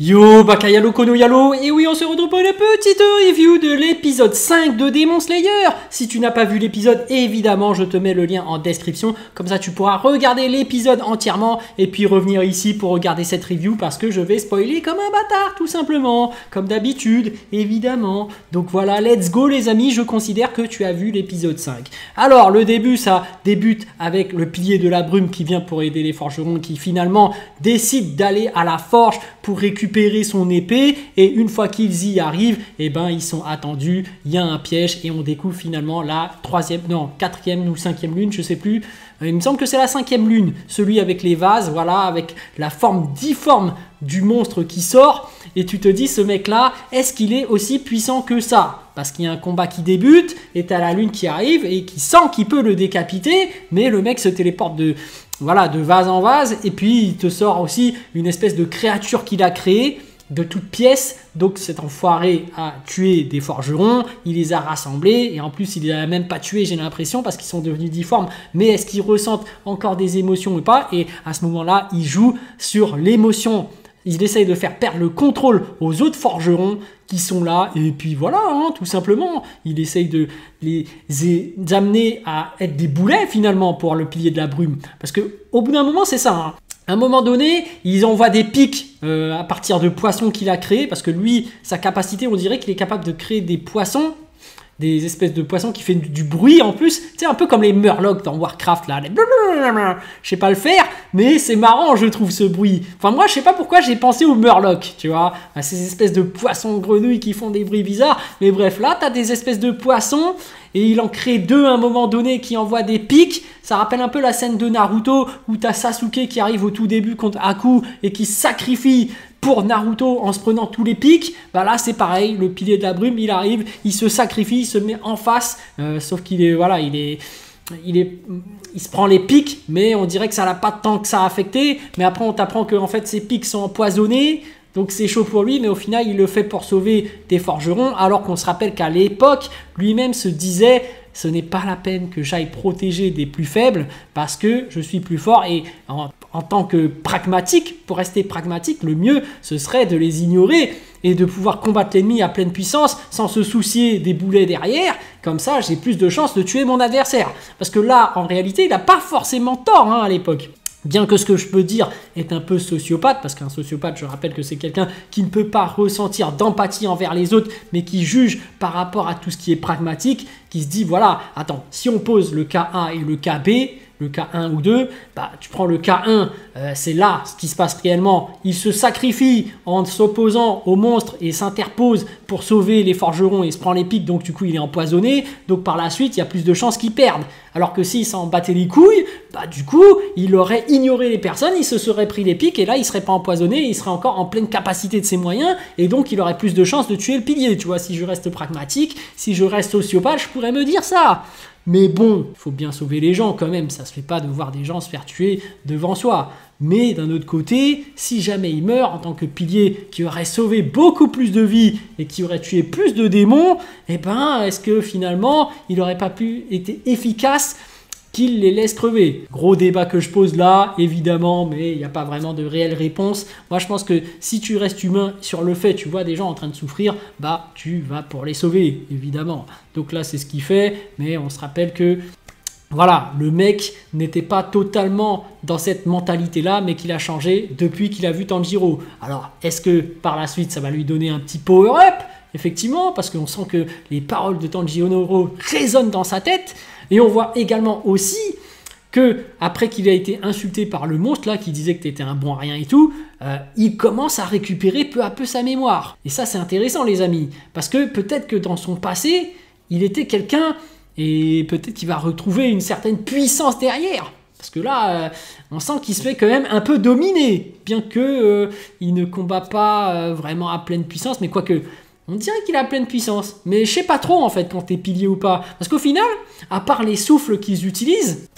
Yo, Bakayalo Kono Yalo, et oui, on se retrouve pour une petite review de l'épisode 5 de Demon Slayer. Si tu n'as pas vu l'épisode, évidemment, je te mets le lien en description. Comme ça, tu pourras regarder l'épisode entièrement et puis revenir ici pour regarder cette review parce que je vais spoiler comme un bâtard, tout simplement. Comme d'habitude, évidemment. Donc voilà, let's go les amis, je considère que tu as vu l'épisode 5. Alors, le début, ça débute avec le pilier de la brume qui vient pour aider les forgerons qui finalement décident d'aller à la forge pour récupérer son épée, et une fois qu'ils y arrivent, eh ben ils sont attendus, il y a un piège et on découvre finalement la quatrième ou cinquième lune, je sais plus. Il me semble que c'est la cinquième lune, celui avec les vases, voilà, avec la forme difforme du monstre qui sort, et tu te dis, ce mec-là, est-ce qu'il est aussi puissant que ça? Parce qu'il y a un combat qui débute, et t'as la lune qui arrive, et qui sent qu'il peut le décapiter, mais le mec se téléporte de vase en vase, et puis il te sort aussi une espèce de créature qu'il a créée, de toutes pièces. Donc cet enfoiré a tué des forgerons, il les a rassemblés, et en plus il les a même pas tués, j'ai l'impression, parce qu'ils sont devenus difformes, mais est-ce qu'ils ressentent encore des émotions ou pas? Et à ce moment-là, il joue sur l'émotion. Il essaye de faire perdre le contrôle aux autres forgerons qui sont là, et puis voilà, hein, tout simplement. Il essaye de les amener à être des boulets finalement pour le pilier de la brume. Parce qu'au bout d'un moment, c'est ça. Hein. À un moment donné, ils envoient des pics à partir de poissons qu'il a créés, parce que lui, sa capacité, on dirait qu'il est capable de créer des poissons, des espèces de poissons qui font du bruit en plus, tu sais, un peu comme les Murlocs dans Warcraft là, je sais pas le faire, mais c'est marrant je trouve ce bruit. Enfin moi je sais pas pourquoi j'ai pensé aux Murlocs, tu vois, à ces espèces de poissons grenouilles qui font des bruits bizarres, mais bref, là t'as des espèces de poissons, et il en crée deux à un moment donné qui envoient des pics. Ça rappelle un peu la scène de Naruto où t'as Sasuke qui arrive au tout début contre Haku et qui sacrifie pour Naruto en se prenant tous les pics. Bah là c'est pareil, le pilier de la brume il arrive, il se sacrifie, il se met en face, sauf qu'il est voilà, il se prend les pics, mais on dirait que ça n'a pas tant que ça affecté. Mais après on t'apprend que en fait ces pics sont empoisonnés. Donc c'est chaud pour lui, mais au final il le fait pour sauver des forgerons, alors qu'on se rappelle qu'à l'époque, lui-même se disait « ce n'est pas la peine que j'aille protéger des plus faibles parce que je suis plus fort » et en tant que pragmatique, pour rester pragmatique, le mieux ce serait de les ignorer et de pouvoir combattre l'ennemi à pleine puissance sans se soucier des boulets derrière. Comme ça j'ai plus de chances de tuer mon adversaire. Parce que là, en réalité, il n'a pas forcément tort hein, à l'époque. Bien que ce que je peux dire est un peu sociopathe, parce qu'un sociopathe, je rappelle que c'est quelqu'un qui ne peut pas ressentir d'empathie envers les autres, mais qui juge par rapport à tout ce qui est pragmatique, qui se dit, voilà, attends, si on pose le cas A et le cas B, le cas 1 ou 2, bah, tu prends le cas 1, c'est là ce qui se passe réellement. Il se sacrifie en s'opposant au monstre et s'interpose pour sauver les forgerons et se prend les pics, donc du coup il est empoisonné, donc par la suite il y a plus de chances qu'il perde. Alors que s'il s'en battait les couilles, bah du coup il aurait ignoré les personnes, il se serait pris les pics et là il serait pas empoisonné, il serait encore en pleine capacité de ses moyens et donc il aurait plus de chances de tuer le pilier. Tu vois, si je reste pragmatique, si je reste sociopathe, je pourrais me dire ça. Mais bon, il faut bien sauver les gens quand même, ça se fait pas de voir des gens se faire tuer devant soi. Mais d'un autre côté, si jamais il meurt en tant que pilier qui aurait sauvé beaucoup plus de vies et qui aurait tué plus de démons, eh ben, est-ce que finalement, il n'aurait pas pu être efficace qu'il les laisse crever? Gros débat que je pose là, évidemment, mais il n'y a pas vraiment de réelle réponse. Moi, je pense que si tu restes humain sur le fait, tu vois des gens en train de souffrir, bah, tu vas pour les sauver, évidemment. Donc là, c'est ce qu'il fait, mais on se rappelle que voilà, le mec n'était pas totalement dans cette mentalité-là, mais qu'il a changé depuis qu'il a vu Tanjiro. Alors, est-ce que par la suite, ça va lui donner un petit power-up? Effectivement, parce qu'on sent que les paroles de Tanjiro résonnent dans sa tête. Et on voit également aussi que après qu'il a été insulté par le monstre, là, qui disait que tu étais un bon à rien et tout, il commence à récupérer peu à peu sa mémoire. Et ça, c'est intéressant, les amis, parce que peut-être que dans son passé, il était quelqu'un... Et peut-être qu'il va retrouver une certaine puissance derrière. Parce que là, on sent qu'il se fait quand même un peu dominer. Bien que il ne combat pas vraiment à pleine puissance. Mais quoique, on dirait qu'il a pleine puissance. Mais je sais pas trop en fait quand t'es pilier ou pas. Parce qu'au final, à part les souffles qu'ils utilisent,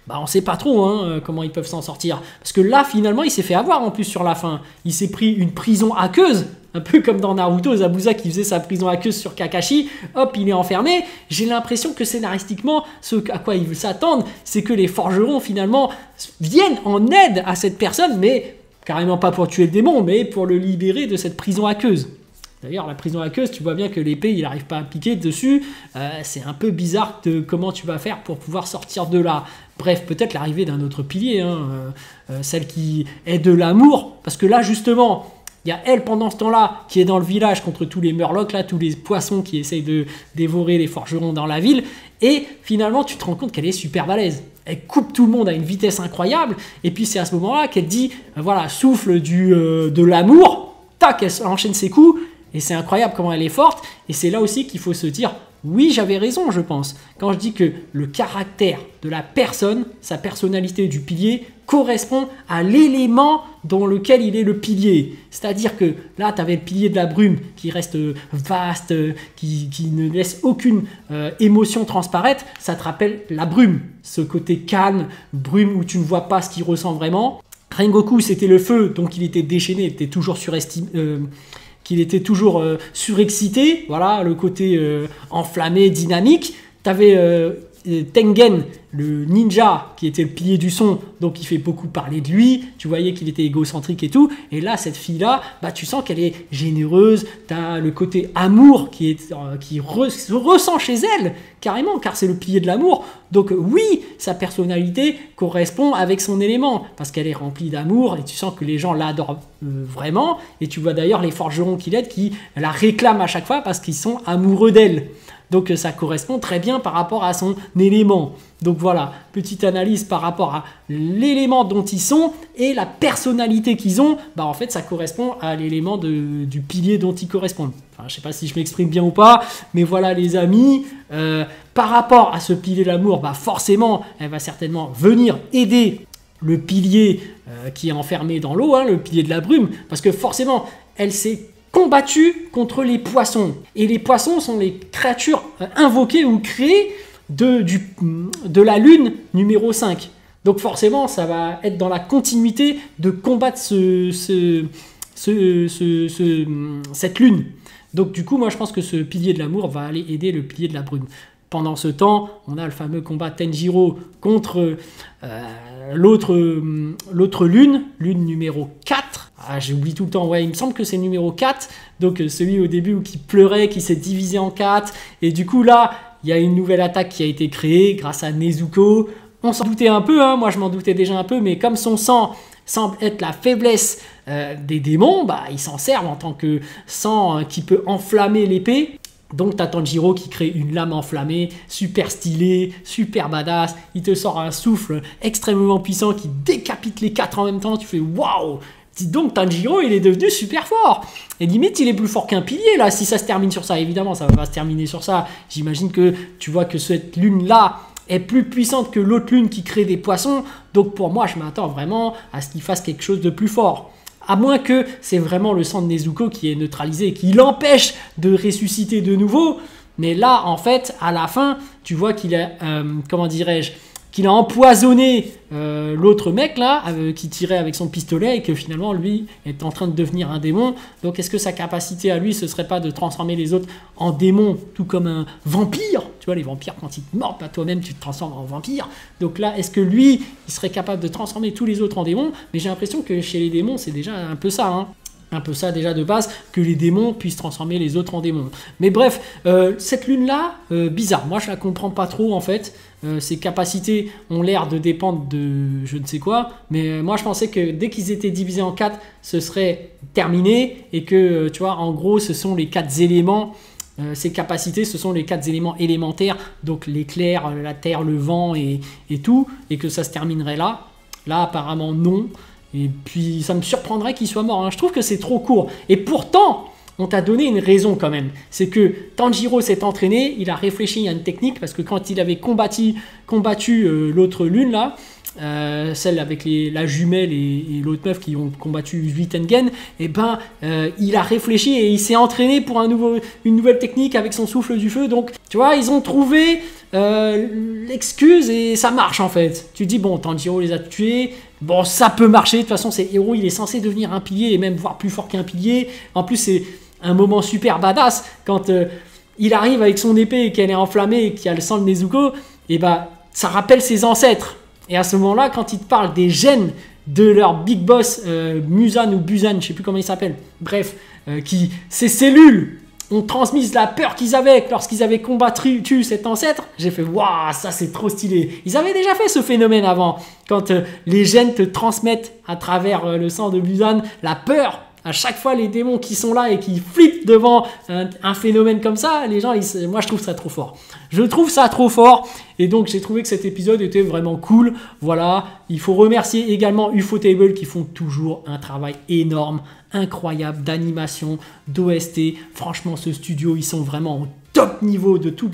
bah on sait pas trop hein, comment ils peuvent s'en sortir. Parce que là, finalement, il s'est fait avoir en plus sur la fin. Il s'est pris une prison aqueuse. Un peu comme dans Naruto, Zabuza qui faisait sa prison aqueuse sur Kakashi, hop, il est enfermé. J'ai l'impression que scénaristiquement, ce à quoi il veut s'attendre, c'est que les forgerons finalement viennent en aide à cette personne, mais carrément pas pour tuer le démon, mais pour le libérer de cette prison aqueuse. D'ailleurs, la prison aqueuse, tu vois bien que l'épée, il n'arrive pas à piquer dessus. C'est un peu bizarre de comment tu vas faire pour pouvoir sortir de là. Bref, peut-être l'arrivée d'un autre pilier, celle qui est de l'amour. Parce que là, justement, il y a elle, pendant ce temps-là, qui est dans le village contre tous les murlocs, là, tous les poissons qui essayent de dévorer les forgerons dans la ville. Et finalement, tu te rends compte qu'elle est super balèze. Elle coupe tout le monde à une vitesse incroyable. Et puis, c'est à ce moment-là qu'elle dit, voilà, souffle de l'amour. Tac, elle enchaîne ses coups. Et c'est incroyable comment elle est forte. Et c'est là aussi qu'il faut se dire, oui, j'avais raison, je pense. Quand je dis que le caractère de la personne, sa personnalité du pilier, correspond à l'élément dans lequel il est le pilier. C'est-à-dire que là, tu avais le pilier de la brume qui reste vaste, qui ne laisse aucune émotion transparaître. Ça te rappelle la brume, ce côté calme, brume où tu ne vois pas ce qu'il ressent vraiment. Rengoku, c'était le feu, donc il était déchaîné, il était toujours qu'il était toujours surexcité, voilà, le côté enflammé, dynamique. Tu avais Tengen, le ninja, qui était le pilier du son, donc il fait beaucoup parler de lui, tu voyais qu'il était égocentrique et tout, et là, cette fille-là, bah, tu sens qu'elle est généreuse, tu as le côté amour qui se ressent chez elle, carrément, car c'est le pilier de l'amour, donc oui, sa personnalité correspond avec son élément, parce qu'elle est remplie d'amour, et tu sens que les gens l'adorent vraiment, et tu vois d'ailleurs les forgerons qui l'aident, qui la réclament à chaque fois, parce qu'ils sont amoureux d'elle. Donc ça correspond très bien par rapport à son élément. Donc voilà, petite analyse par rapport à l'élément dont ils sont et la personnalité qu'ils ont. Bah en fait, ça correspond à l'élément du pilier dont ils correspondent. Enfin, je ne sais pas si je m'exprime bien ou pas, mais voilà les amis. Par rapport à ce pilier de l'amour, bah forcément, elle va certainement venir aider le pilier qui est enfermé dans l'eau, hein, le pilier de la brume, parce que forcément, elle s'est combattu contre les poissons. Et les poissons sont les créatures invoquées ou créées de la lune numéro 5. Donc forcément, ça va être dans la continuité de combattre cette lune. Donc du coup, moi je pense que ce pilier de l'amour va aller aider le pilier de la brume. Pendant ce temps, on a le fameux combat Tenjiro contre l'autre lune numéro 4. Ah, j'oublie tout le temps, ouais, il me semble que c'est le numéro 4. Donc celui au début où qui pleurait, qui s'est divisé en 4. Et du coup là, il y a une nouvelle attaque qui a été créée grâce à Nezuko. On s'en doutait un peu, hein, moi je m'en doutais déjà un peu, mais comme son sang semble être la faiblesse des démons, bah, ils s'en servent en tant que sang qui peut enflammer l'épée. Donc t'as Tanjiro qui crée une lame enflammée, super stylée, super badass, il te sort un souffle extrêmement puissant qui décapite les 4 en même temps, tu fais waouh! Dis donc Tanjiro il est devenu super fort! Et limite il est plus fort qu'un pilier là, si ça se termine sur ça, évidemment ça va pas se terminer sur ça, j'imagine que tu vois que cette lune là est plus puissante que l'autre lune qui crée des poissons, donc pour moi je m'attends vraiment à ce qu'il fasse quelque chose de plus fort. À moins que c'est vraiment le sang de Nezuko qui est neutralisé et qui l'empêche de ressusciter de nouveau. Mais là, en fait, à la fin, tu vois qu'il a, comment dirais-je, qu'il a empoisonné l'autre mec là, qui tirait avec son pistolet et que finalement, lui, est en train de devenir un démon. Donc, est-ce que sa capacité à lui, ce serait pas de transformer les autres en démons, tout comme un vampire? Tu vois, les vampires, quand ils te mordent, bah, toi-même, tu te transformes en vampire. Donc là, est-ce que lui, il serait capable de transformer tous les autres en démons? Mais j'ai l'impression que chez les démons, c'est déjà un peu ça, hein. Un peu ça déjà de base, que les démons puissent transformer les autres en démons. Mais bref, cette lune-là, bizarre. Moi, je la comprends pas trop, en fait. Ses capacités ont l'air de dépendre de je ne sais quoi. Mais moi, je pensais que dès qu'ils étaient divisés en 4, ce serait terminé. Et que, tu vois, en gros, ce sont les 4 éléments. Ces capacités, ce sont les 4 éléments élémentaires. Donc, l'éclair, la terre, le vent et tout. Et que ça se terminerait là. Là, apparemment, non. Et puis, ça me surprendrait qu'il soit mort. Hein. Je trouve que c'est trop court. Et pourtant, on t'a donné une raison quand même. C'est que Tanjiro s'est entraîné, il a réfléchi à une technique, parce que quand il avait combattu l'autre lune, là, celle avec la jumelle et l'autre meuf qui ont combattu Tengen, et ben, il a réfléchi et il s'est entraîné pour une nouvelle technique avec son souffle du feu. Donc, tu vois, ils ont trouvé l'excuse et ça marche en fait. Tu dis, bon, Tanjiro les a tués. Bon, ça peut marcher, de toute façon, c'est héros, il est censé devenir un pilier, et même voire plus fort qu'un pilier. En plus, c'est un moment super badass, quand il arrive avec son épée et qu'elle est enflammée et qu'il y a le sang de Nezuko, et bah, ça rappelle ses ancêtres. Et à ce moment-là, quand il te parle des gènes de leur big boss Muzan ou Busan, je sais plus comment il s'appelle. Bref, ces cellules ont transmis la peur qu'ils avaient lorsqu'ils avaient combattu cet ancêtre. J'ai fait waouh, ça c'est trop stylé. Ils avaient déjà fait ce phénomène avant, quand les gènes te transmettent à travers le sang de Busan la peur. À chaque fois, les démons qui sont là et qui flippent devant un phénomène comme ça, les gens, moi je trouve ça trop fort. Je trouve ça trop fort et donc j'ai trouvé que cet épisode était vraiment cool. Voilà, il faut remercier également Ufotable qui font toujours un travail énorme, incroyable d'animation, d'OST. Franchement, ce studio, ils sont vraiment au top niveau de tous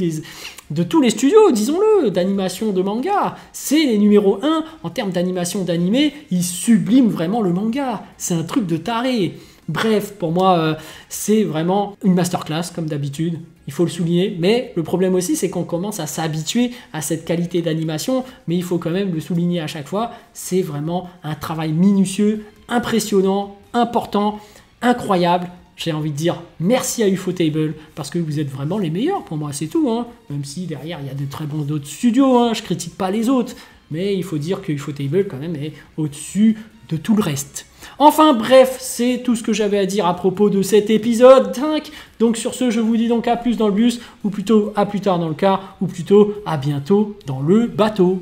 les studios, disons-le, d'animation de manga. C'est les numéros 1 en termes d'animation d'animé. Ils subliment vraiment le manga. C'est un truc de taré. Bref, pour moi, c'est vraiment une masterclass, comme d'habitude. Il faut le souligner. Mais le problème aussi, c'est qu'on commence à s'habituer à cette qualité d'animation. Mais il faut quand même le souligner à chaque fois. C'est vraiment un travail minutieux, impressionnant, important, incroyable. J'ai envie de dire merci à Ufotable parce que vous êtes vraiment les meilleurs pour moi, c'est tout. Hein. Même si derrière il y a de très bons d'autres studios, hein. Je critique pas les autres. Mais il faut dire que Ufotable quand même est au-dessus de tout le reste. Enfin bref, c'est tout ce que j'avais à dire à propos de cet épisode. Donc sur ce, je vous dis donc à plus dans le bus, ou plutôt à plus tard dans le car, ou plutôt à bientôt dans le bateau.